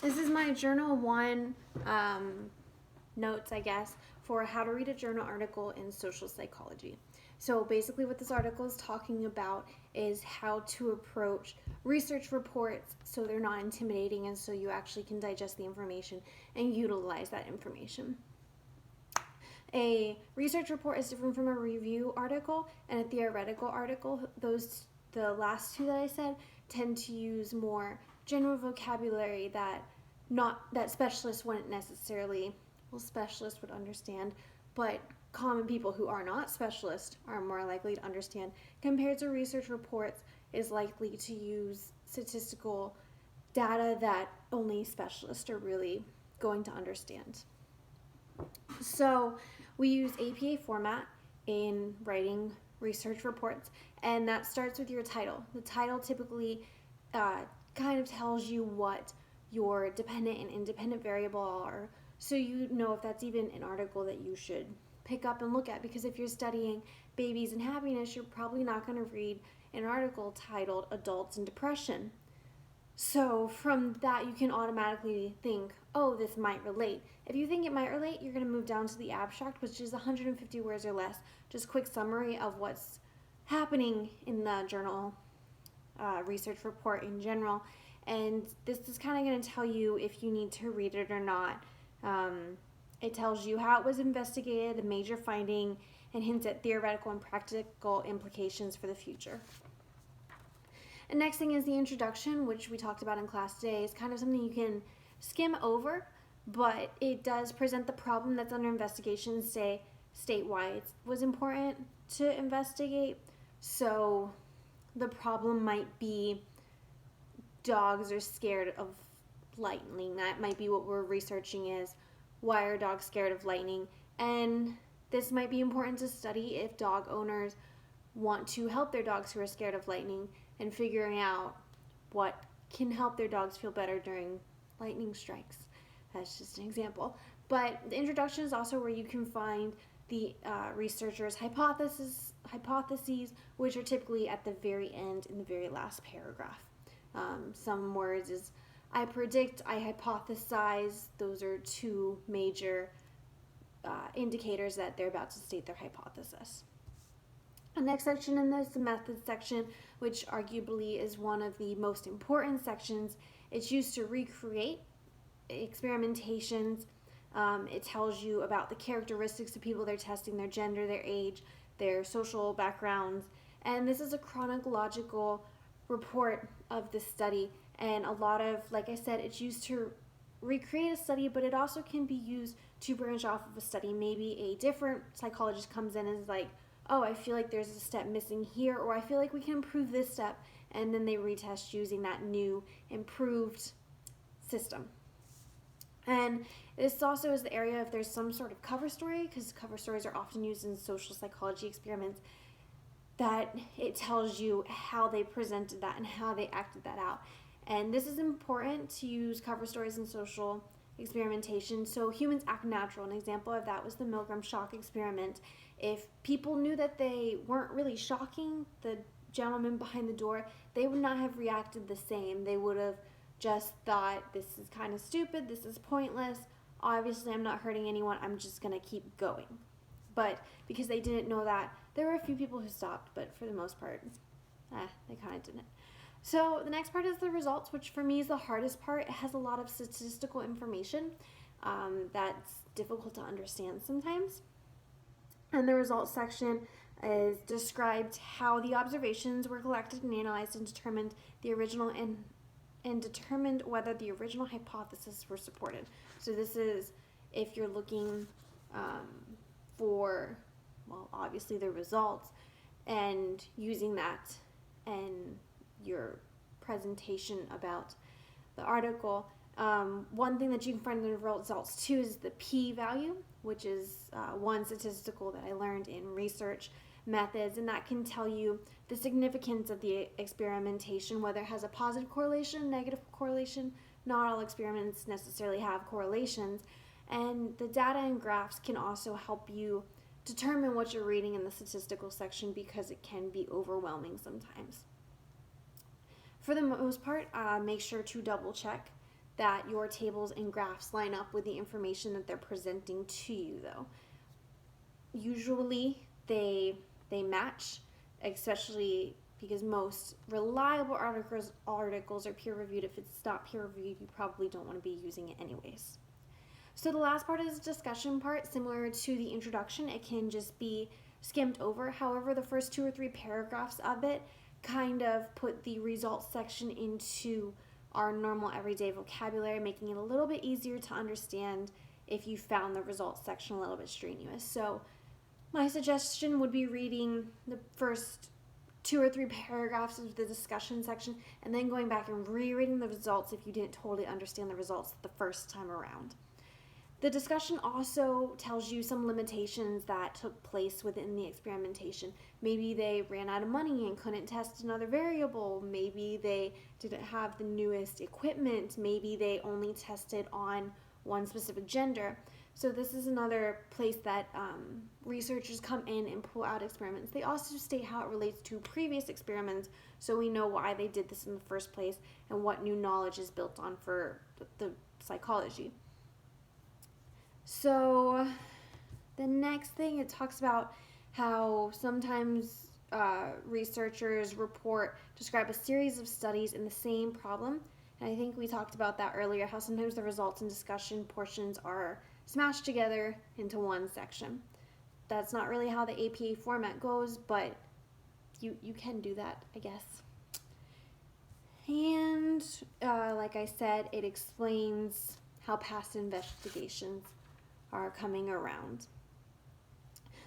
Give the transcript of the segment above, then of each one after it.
This is my Journal 1 notes, I guess, for how to read a journal article in social psychology. So basically what this article is talking about is how to approach research reports so they're not intimidating and so you actually can digest the information and utilize that information. A research report is different from a review article and a theoretical article. The last two that I said, tend to use more general vocabulary that specialists wouldn't necessarily, well, specialists would understand, but common people who are not specialists are more likely to understand, compared to research reports is likely to use statistical data that only specialists are really going to understand. So we use APA format in writing research reports, and that starts with your title. The title typically kind of tells you what your dependent and independent variable are, so you know if that's even an article that you should pick up and look at, because if you're studying babies and happiness, you're probably not going to read an article titled Adults and Depression. So from that, you can automatically think, oh, this might relate. If you think it might relate, you're going to move down to the abstract, which is 150 words or less. Just quick summary of what's happening in the journal research report in general. And this is kind of going to tell you if you need to read it or not. It tells you how it was investigated, the major finding, and hints at theoretical and practical implications for the future. And next thing is the introduction, which we talked about in class today. It's kind of something you can skim over, but it does present the problem that's under investigation, state why it was important to investigate. So the problem might be dogs are scared of lightning. That might be what we're researching is, why are dogs scared of lightning? And this might be important to study if dog owners want to help their dogs who are scared of lightning, and figuring out what can help their dogs feel better during lightning strikes. That's just an example. But the introduction is also where you can find the researcher's hypotheses, which are typically at the very end in the very last paragraph. Some words is I predict, I hypothesize. Those are two major indicators that they're about to state their hypothesis. The next section in this, the methods section, which arguably is one of the most important sections. It's used to recreate experimentations. It tells you about the characteristics of people they're testing, their gender, their age, their social backgrounds. And this is a chronological report of the study. And a lot of, like I said, it's used to recreate a study, but it also can be used to branch off of a study. Maybe a different psychologist comes in and is like, oh, I feel like there's a step missing here, or I feel like we can improve this step, and then they retest using that new improved system. And this also is the area if there's some sort of cover story, because cover stories are often used in social psychology experiments, that it tells you how they presented that and how they acted that out. And this is important to use cover stories in social experimentation. So humans act natural. An example of that was the Milgram shock experiment. If people knew that they weren't really shocking the gentleman behind the door, they would not have reacted the same. They would have just thought, this is kind of stupid, this is pointless, obviously I'm not hurting anyone, I'm just going to keep going. But because they didn't know that, there were a few people who stopped, but for the most part, they kind of didn't. So the next part is the results, which for me is the hardest part. It has a lot of statistical information that's difficult to understand sometimes. And the results section is described how the observations were collected and analyzed and determined the original and determined whether the original hypotheses were supported. So this is if you're looking for, well, obviously the results, and using that in your presentation about the article. One thing that you can find in the results too is the p-value, which is one statistical that I learned in research methods, and that can tell you the significance of the experimentation, whether it has a positive correlation, negative correlation. Not all experiments necessarily have correlations, and the data and graphs can also help you determine what you're reading in the statistical section, because it can be overwhelming sometimes. For the most part, make sure to double check that your tables and graphs line up with the information that they're presenting to you, though. Usually they match, especially because most reliable articles are peer reviewed. If it's not peer reviewed, you probably don't want to be using it anyways. So the last part is the discussion part. Similar to the introduction, it can just be skimmed over. However, the first 2 or 3 paragraphs of it kind of put the results section into our normal everyday vocabulary, making it a little bit easier to understand if you found the results section a little bit strenuous. So my suggestion would be reading the first 2 or 3 paragraphs of the discussion section and then going back and rereading the results if you didn't totally understand the results the first time around. The discussion also tells you some limitations that took place within the experimentation. Maybe they ran out of money and couldn't test another variable. Maybe they didn't have the newest equipment. Maybe they only tested on one specific gender. So this is another place that researchers come in and pull out experiments. They also state how it relates to previous experiments, so we know why they did this in the first place and what new knowledge is built on for the psychology. So the next thing, it talks about how sometimes researchers describe a series of studies in the same problem. And I think we talked about that earlier, how sometimes the results and discussion portions are smashed together into one section. That's not really how the APA format goes, but you can do that, I guess. And like I said, it explains how past investigations are coming around.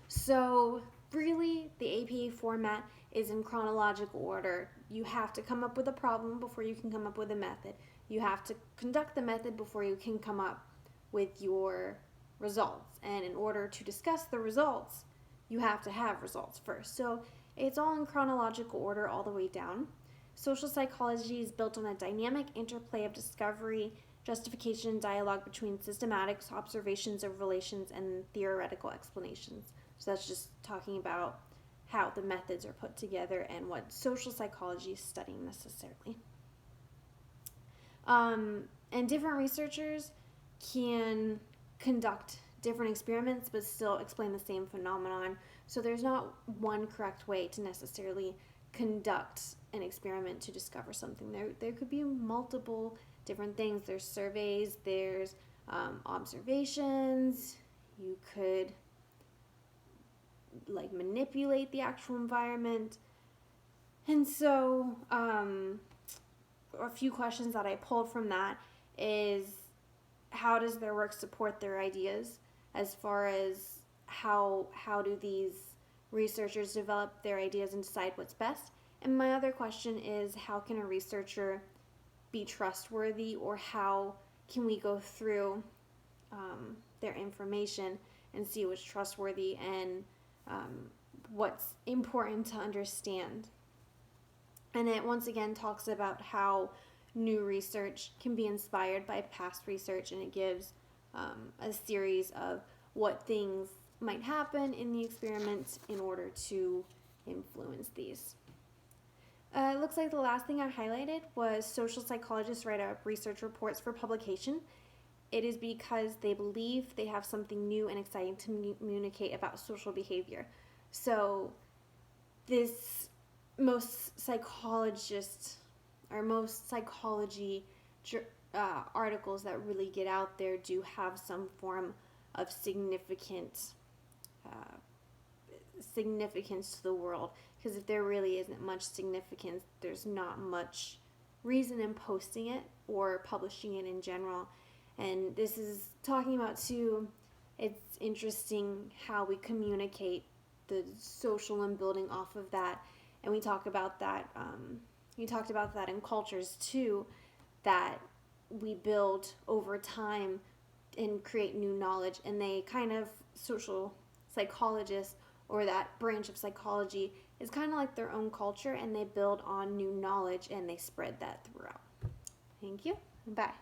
So really, the APA format is in chronological order. You have to come up with a problem before you can come up with a method. You have to conduct the method before you can come up with your results. And in order to discuss the results, you have to have results first. So it's all in chronological order all the way down. Social psychology is built on a dynamic interplay of discovery, justification, and dialogue between systematic observations of relations and theoretical explanations. So that's just talking about how the methods are put together and what social psychology is studying necessarily. And different researchers can conduct different experiments but still explain the same phenomenon. So there's not one correct way to necessarily conduct an experiment to discover something. There could be multiple different things. There's surveys, there's observations. You could manipulate the actual environment. And so a few questions that I pulled from that is, how does their work support their ideas, as far as how do these researchers develop their ideas and decide what's best? And my other question is, how can a researcher be trustworthy, or how can we go through their information and see what's trustworthy and what's important to understand? And it once again talks about how new research can be inspired by past research, and it gives a series of what things might happen in the experiments in order to influence these. It looks like the last thing I highlighted was social psychologists write up research reports for publication. It is because they believe they have something new and exciting to communicate about social behavior. So most psychology articles that really get out there do have some form of significance to the world, because if there really isn't much significance, there's not much reason in posting it or publishing it in general. And this is talking about too, it's interesting how we communicate the social and building off of that. And we talked about that in cultures too, that we build over time and create new knowledge. And they kind of, social psychologists or that branch of psychology is kind of like their own culture, and they build on new knowledge and they spread that throughout. Thank you. Bye.